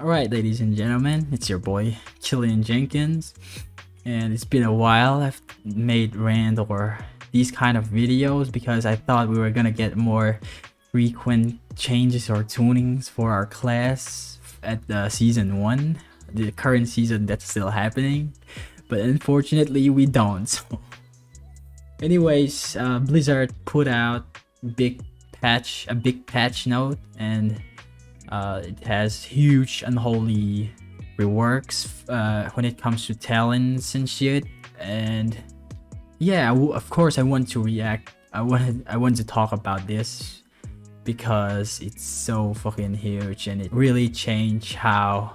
Alright, ladies and gentlemen, it's your boy Killian Jenkins, and it's been a while I've made rand or these kind of videos because I thought we were gonna get more frequent changes or tunings for our class at the season 1, the current season that's still happening, but unfortunately we don't. So anyways, Blizzard put out a big patch note, and it has huge Unholy reworks when it comes to talents and shit. And yeah, of course I want to react. I want to talk about this because it's so fucking huge and it really changed how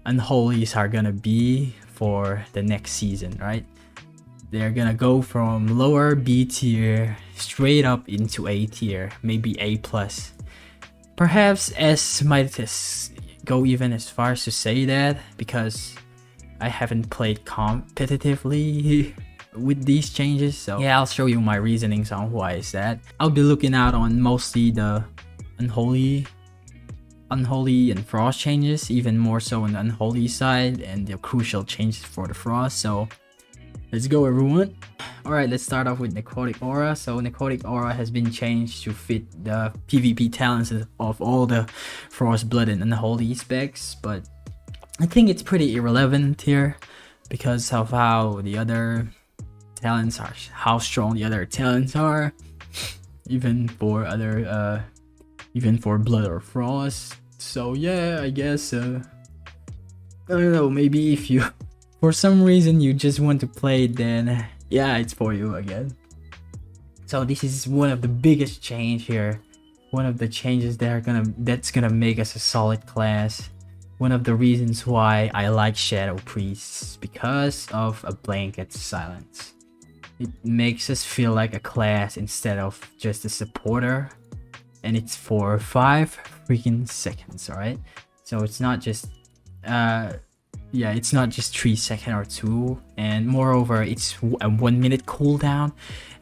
Unholies are gonna be for the next season, right? They're gonna go from lower B tier straight up into A tier, maybe A plus. Perhaps S might go even as far as to say that, because I haven't played competitively with these changes. So yeah, I'll show you my reasonings on why is that. I'll be looking out on mostly the Unholy and Frost changes, even more so on the Unholy side, and the crucial changes for the Frost. So let's go, everyone. Alright, let's start off with Necrotic Aura. So Necrotic Aura has been changed to fit the PvP talents of all the Frost, Blood, and Unholy specs, but I think it's pretty irrelevant here because of how the other talents are, how strong the other talents are, even for other even for Blood or Frost. So yeah, I guess I don't know, maybe if you for some reason you just want to play it, then yeah, it's for you again. So this is one of the biggest change here, one of the changes that's gonna make us a solid class. One of the reasons why I like Shadow Priests, because of a blanket silence. It makes us feel like a class instead of just a supporter, and it's for 5 freaking seconds. All right, so it's not just yeah, it's not just 3 seconds or 2, and moreover it's a 1 minute cooldown,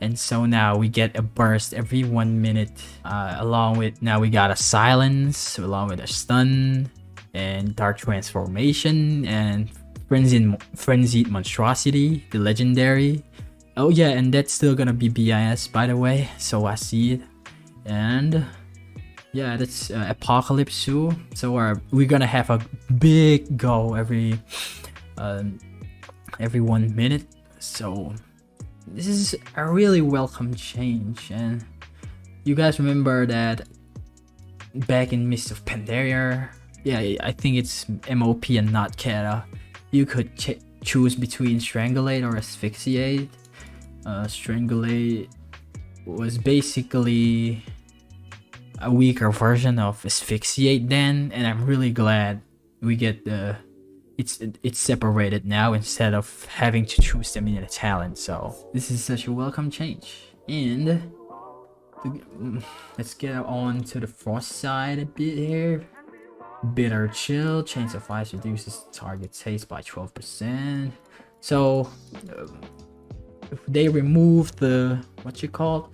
and so now we get a burst every 1 minute, along with now we got a silence along with a stun and dark transformation and frenzied monstrosity, the legendary. Oh yeah, and that's still gonna be BIS, by the way, so I see it. And yeah, that's Apocalypse too. So we're gonna have a big go every 1 minute. So this is a really welcome change. And you guys remember that back in Mist of Pandaria, yeah, I think it's MOP and not Kata, you could choose between Strangulate or Asphyxiate. Strangulate was basically a weaker version of Asphyxiate then, and I'm really glad we get it's separated now instead of having to choose them in a talent. So this is such a welcome change. And let's get on to the Frost side a bit here. Bitter Chill, Chains of Ice reduces target's haste by 12%. So if they remove the what you call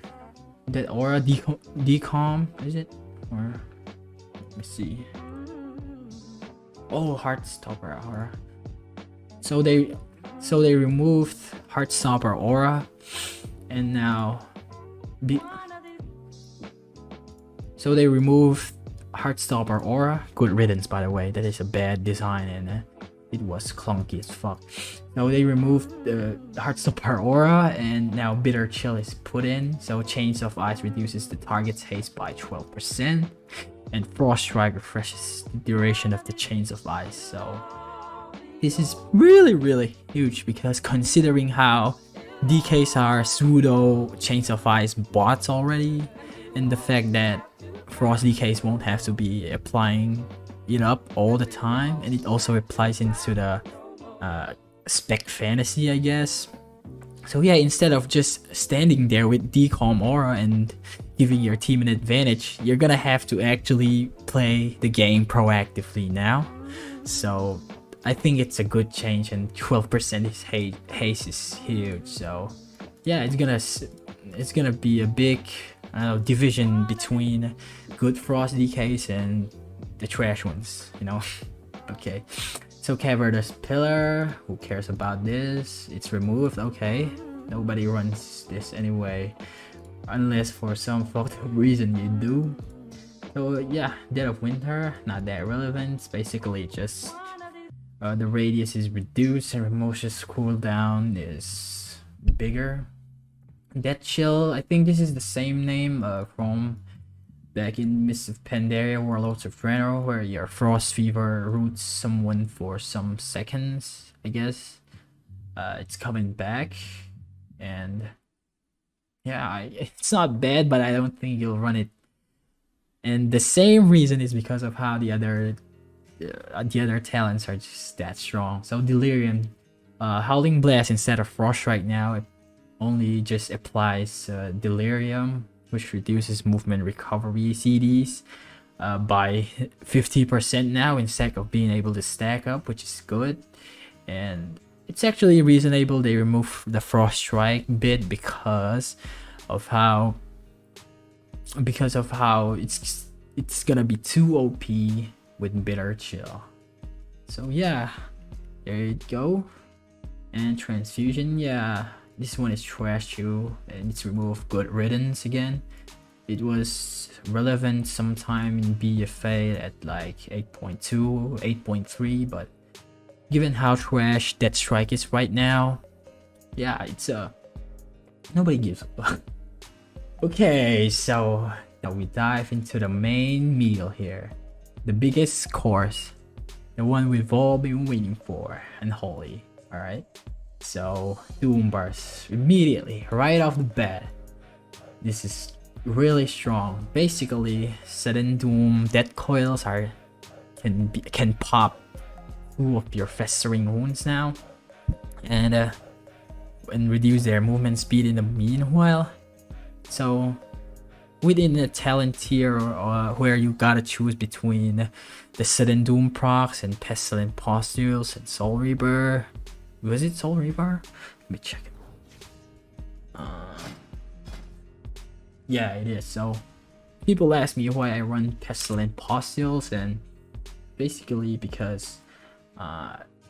that aura decom, is it? Or let me see. Oh, Heartstopper Aura. So they removed Heartstopper Aura, and now so they removed Heartstopper Aura. Good riddance, by the way. That is a bad design and it was clunky as fuck. Now they removed the Heartstopper Aura, and now Bitter Chill is put in. So Chains of Ice reduces the target's haste by 12%, and Frost Strike refreshes the duration of the Chains of Ice. So this is really huge, because considering how DKs are pseudo Chains of Ice bots already, and the fact that Frost DKs won't have to be applying it up all the time, and it also applies into the spec fantasy, I guess. So yeah, instead of just standing there with Decom Aura and giving your team an advantage, you're gonna have to actually play the game proactively now. So I think it's a good change, and 12% haste is huge. So yeah, it's gonna be a big division between good Frost DKs and the trash ones, you know. Okay, so Caverdous Pillar, who cares about this? It's removed. Okay, nobody runs this anyway, unless for some fucked up reason you do. So yeah, Dead of Winter, not that relevant. It's basically just the radius is reduced and Remorse's cooldown is bigger. Deathchill, I think this is the same name from back in Mists of Pandaria, Warlords of Draenor, where your Frost Fever roots someone for some seconds, I guess. It's coming back, and yeah, it's not bad, but I don't think you'll run it. And the same reason is because of how the other talents are just that strong. So Delirium, Howling Blast instead of Frost right now, it only just applies Delirium, which reduces movement recovery CDs by 50% now instead of being able to stack up, which is good. And it's actually reasonable they remove the Frost Strike bit because of how it's gonna be too OP with Bitter Chill. So yeah, there you go. And Transfusion, yeah, this one is trash too, and it's removed Good Riddance again. It was relevant sometime in BFA at like 8.2, 8.3, but given how trash Death Strike is right now, yeah, it's nobody gives a fuck. Okay, so now we dive into the main meal here, the biggest course, the one we've all been waiting for, Unholy. All right, so Doomburst immediately right off the bat. This is really strong. Basically, sudden doom death coils can pop 2 of your festering wounds now, and reduce their movement speed in the meanwhile. So within the talent tier where you gotta choose between the sudden doom procs and pestilent pustules and soul reaver. Was it soul reaver? Let me check it. Yeah, it is. So people ask me why I run pestilent pustules, and basically because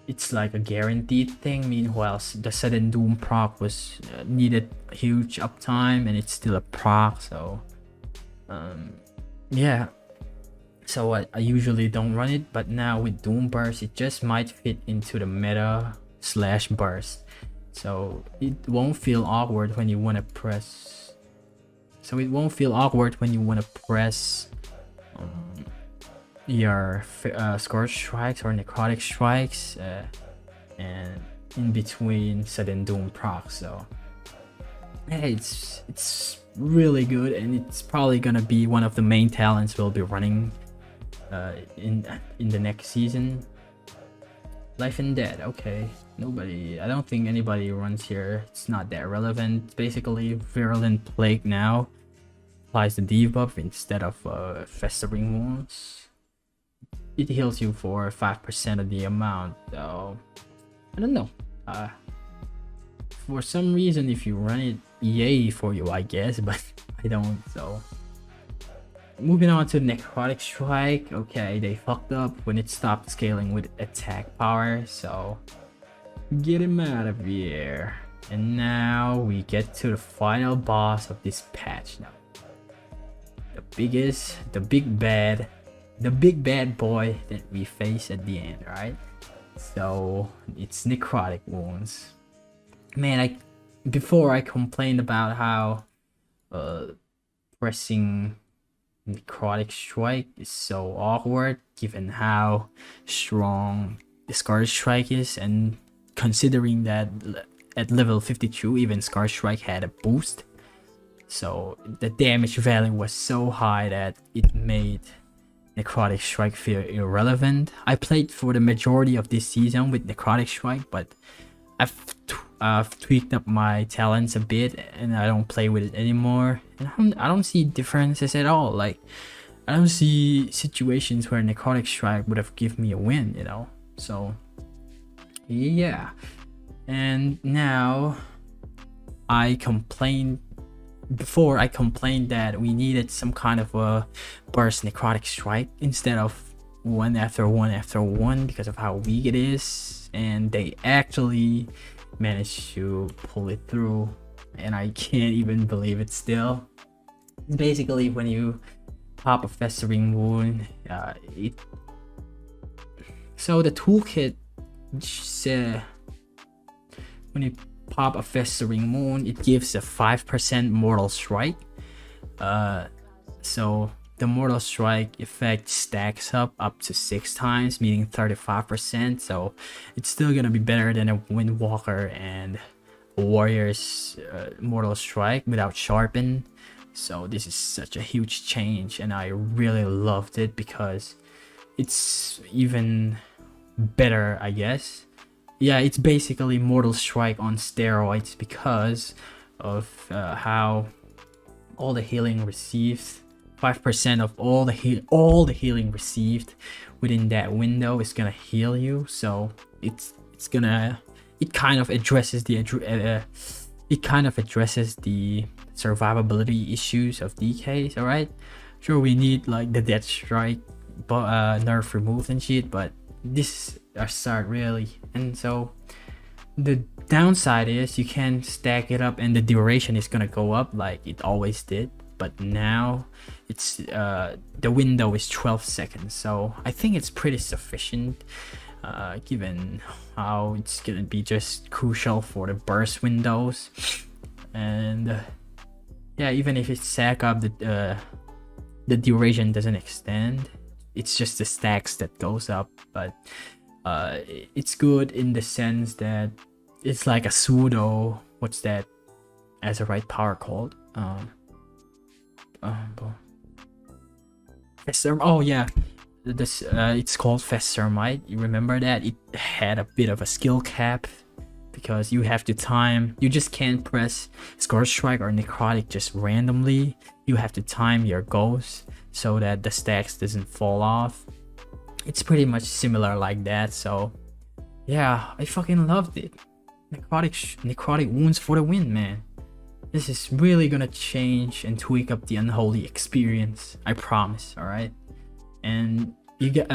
it's like a guaranteed thing. Meanwhile, the sudden doom proc was needed huge uptime, and it's still a proc. So yeah, so I usually don't run it, but now with Doomburst, it just might fit into the meta / burst, so it won't feel awkward when you want to press. Your Scourge Strikes or Necrotic Strikes, and in between sudden doom proc. So hey, it's really good, and it's probably gonna be one of the main talents we'll be running in the next season. Life and Dead, okay, I don't think anybody runs here. It's not that relevant. Basically, Virulent Plague now applies the debuff instead of festering wounds. It heals you for 5% of the amount, so I don't know. For some reason, if you run it, yay for you, I guess, but I don't. So moving on to Necrotic Strike. Okay, they fucked up when it stopped scaling with attack power, so get him out of here. And now we get to the final boss of this patch now. The big bad boy that we face at the end, right? So it's Necrotic Wounds. Man, before I complained about how pressing Necrotic Strike is so awkward given how strong the Scourge Strike is, and considering that at level 52 even Scourge Strike had a boost, so the damage value was so high that it made Necrotic Strike feel irrelevant. I played for the majority of this season with Necrotic Strike, but I've tweaked up my talents a bit, and I don't play with it anymore. And I don't see differences at all. Like, I don't see situations where Necrotic Strike would have given me a win, you know? So, yeah. And now, before I complained that we needed some kind of a burst Necrotic Strike instead of one after one after one because of how weak it is, and they actually managed to pull it through, and I can't even believe it still. Basically, when you pop a Festering Wound, so the toolkit says when you pop a Festering Wound, it gives a 5% Mortal Strike. So the Mortal Strike effect stacks up to 6 times, meaning 35%. So it's still gonna be better than a Windwalker and a Warrior's Mortal Strike without Sharpen. So this is such a huge change, and I really loved it because it's even better, I guess. Yeah, it's basically Mortal Strike on steroids because of how all the healing received, 5% of all the healing received within that window is gonna heal you. So it kind of addresses the survivability issues of DKs. All right, sure, we need like the Death Strike nerf removed and shit, but this is a start really. And so the downside is you can stack it up and the duration is gonna go up like it always did, but now it's the window is 12 seconds, so I think it's pretty sufficient given how it's gonna be just crucial for the burst windows. And yeah, even if it's stack up, the duration doesn't extend, it's just the stacks that goes up. But it's good in the sense that it's like a pseudo, what's that as a right power called, oh yeah, this it's called Festermite. You remember that it had a bit of a skill cap because you have to time, you just can't press Scourge Strike or Necrotic just randomly. You have to time your goes so that the stacks doesn't fall off. It's pretty much similar like that. So yeah, I fucking loved it. Necrotic Wounds for the win, man. This is really gonna change and tweak up the Unholy experience, I promise. All right, and you get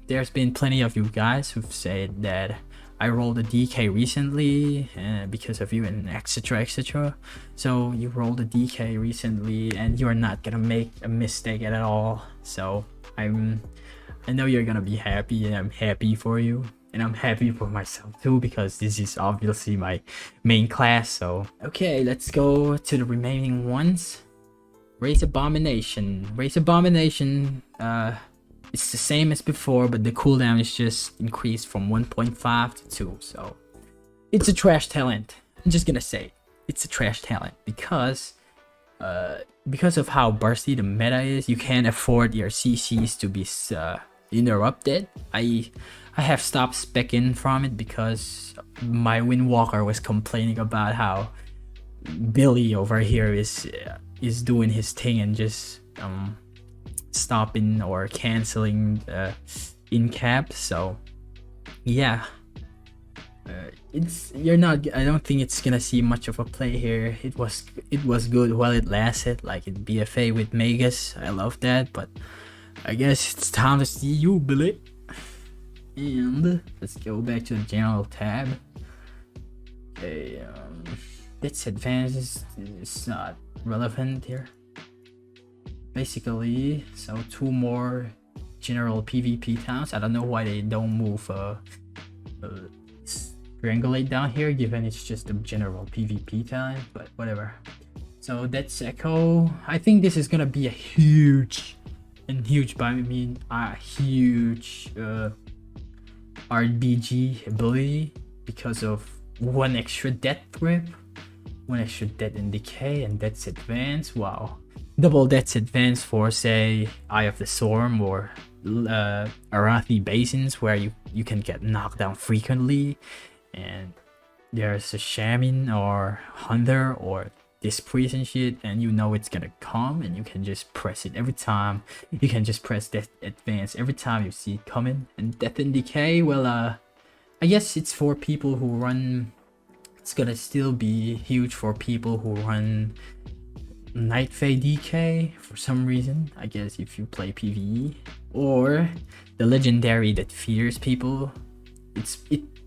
there's been plenty of you guys who've said that I rolled a DK recently because of you and etc etc. So you rolled a DK recently and you're not gonna make a mistake at all. So I know you're gonna be happy, and I'm happy for you, and I'm happy for myself too because this is obviously my main class. So okay, let's go to the remaining ones. Raise Abomination. It's the same as before, but the cooldown is just increased from 1.5 to 2. So it's a trash talent. I'm just gonna say it's a trash talent because of how bursty the meta is. You can't afford your CCs to be interrupted. I have stopped specking from it because my Windwalker was complaining about how Billy over here is doing his thing and just stopping or canceling in cap. So yeah, I don't think it's gonna see much of a play here. It was good while it lasted, like in BFA with Magus. I love that, but I guess it's time to see you, Billy. And let's go back to the general tab. Okay, its advances is not relevant here. Basically, so 2 more general PvP towns. I don't know why they don't move Strangulate down here, given it's just a general PvP town, but whatever. So that's Echo. I think this is gonna be a huge, and huge by I mean a huge RBG ability because of 1 extra death grip, 1 extra death and decay, and that's advanced. Wow. Double Death's advance for, say, Eye of the Storm or Arathi Basins, where you can get knocked down frequently, and there's a Shaman or Hunter or this priest and shit, and you know it's gonna come, and you can just press it every time. You can just press Death Advance every time you see it coming. And Death and Decay, well, I guess it's for people who run. It's gonna still be huge for people who run Night Fae DK for some reason, I guess if you play PvE, or the legendary that fears people.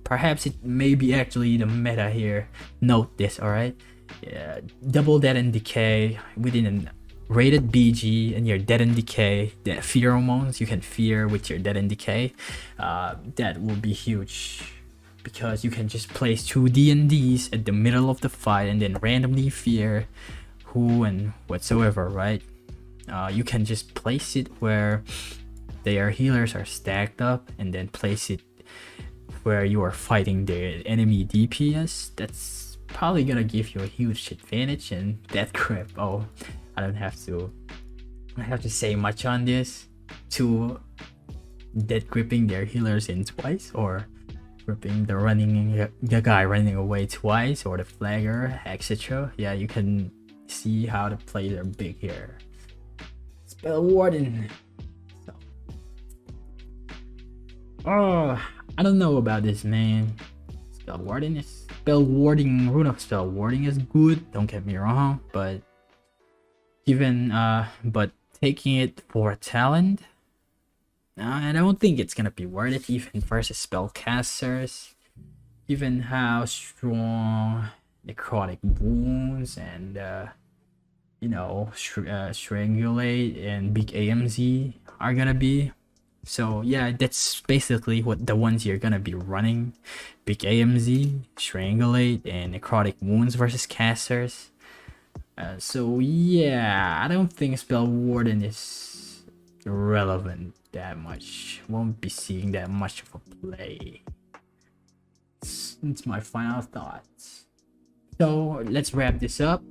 Perhaps it may be actually the meta here. Note this, alright? Yeah, double dead and decay within a rated BG, and your dead and decay, the pheromones you can fear with your dead and decay, that will be huge, because you can just place 2 D&Ds at the middle of the fight and then randomly fear who and whatsoever, right? You can just place it where their healers are stacked up, and then place it where you are fighting the enemy DPS. That's probably gonna give you a huge advantage. And death grip, oh, I don't have to say much on this. 2 dead gripping their healers in twice, or gripping the guy running away twice, or the flagger, etc. Yeah, you can see how the plays are big here. SpellWarden. So, oh, I don't know about this, man. Rune of Spellwarding is good, don't get me wrong, but taking it for a talent, I don't think it's gonna be worth it, even versus spellcasters. Given how strong Necrotic Wounds and Strangulate and big AMZ are gonna be. So yeah, that's basically what the ones you're gonna be running: big AMZ, Strangulate, and Necrotic Wounds versus casters. So yeah, I don't think SpellWarden is relevant that much. Won't be seeing that much of a play. It's my final thoughts. So let's wrap this up.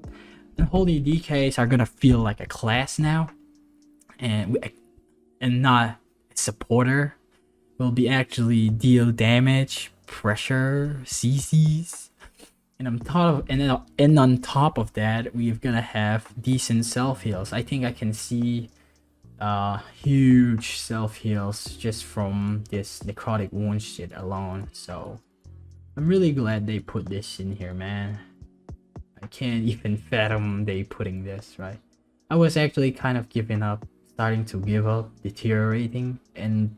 Unholy DKs are gonna feel like a class now, and not supporter. Will be actually deal damage, pressure, CCs, and on top of that, we're gonna have decent self heals. I think I can see huge self heals just from this Necrotic Wounds shit alone. So I'm really glad they put this in here, man. I can't even fathom they putting this, right? I was actually kind of starting to give up, deteriorating, and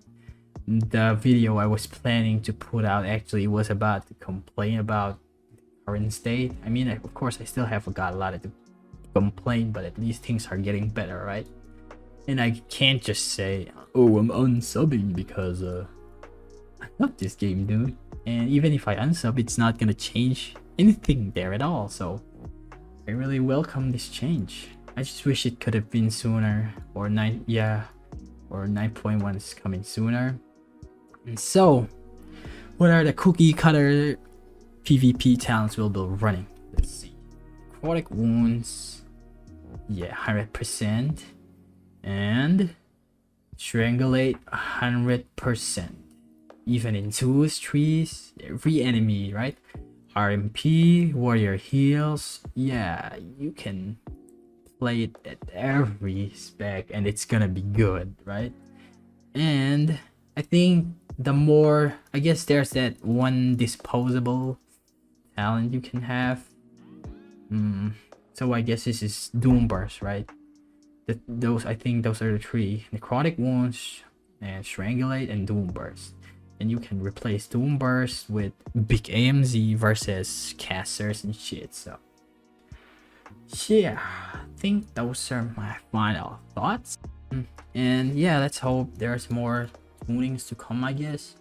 the video I was planning to put out actually was about to complain about current state. I mean, of course, I still have got a lot to complain, but at least things are getting better, right? And I can't just say, oh, I'm unsubbing because I love this game, dude. And even if I unsub, it's not gonna change anything there at all. So I really welcome this change. I just wish it could have been sooner, or 9.1 is coming sooner. And so, what are the cookie cutter PvP talents we'll be running? Let's see. Necrotic Wounds, yeah, 100%, and Strangulate 100%. Even in 2s, 3s, every enemy, right? RMP, Warrior Heals, yeah, you can play it at every spec and it's gonna be good, right? And I think I guess there's that one disposable talent you can have. So I guess this is Doomburst, right? I think those are the 3: Necrotic Wounds, and Strangulate, and Doomburst. And you can replace Doomburst with big AMZ versus casters and shit. So yeah, I think those are my final thoughts. And yeah, let's hope there's more tunings to come. I guess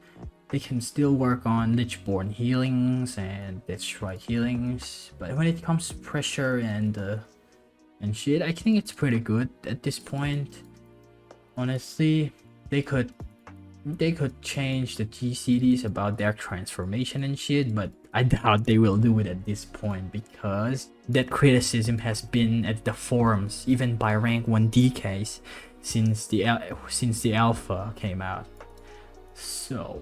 they can still work on Lichborn healings and Deathchill healings, but when it comes to pressure and shit, I think it's pretty good at this point. Honestly, they could change the GCDs about their transformation and shit, but I doubt they will do it at this point, because that criticism has been at the forums, even by rank 1 DKs, since the alpha came out. So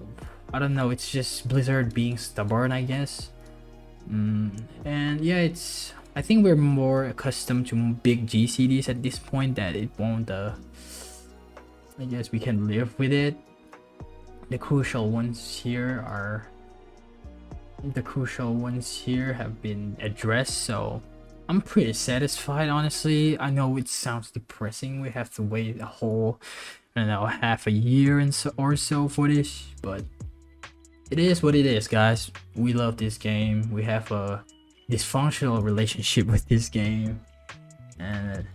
I don't know, it's just Blizzard being stubborn, I guess. And yeah, I think we're more accustomed to big GCDs at this point, that it won't I guess we can live with it. The crucial ones here have been addressed, so I'm pretty satisfied, honestly. I know it sounds depressing. We have to wait a whole, I don't know, half a year and so or so for this, but it is what it is, guys. We love this game. We have a dysfunctional relationship with this game, and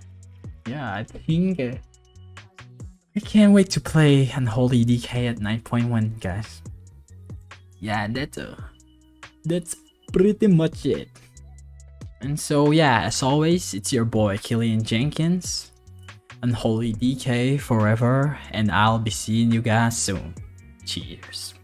yeah, I think I can't wait to play Unholy DK at 9.1, guys. Yeah, that's pretty much it. And so yeah, as always, it's your boy Killian Jenkins, Unholy DK forever, and I'll be seeing you guys soon. Cheers.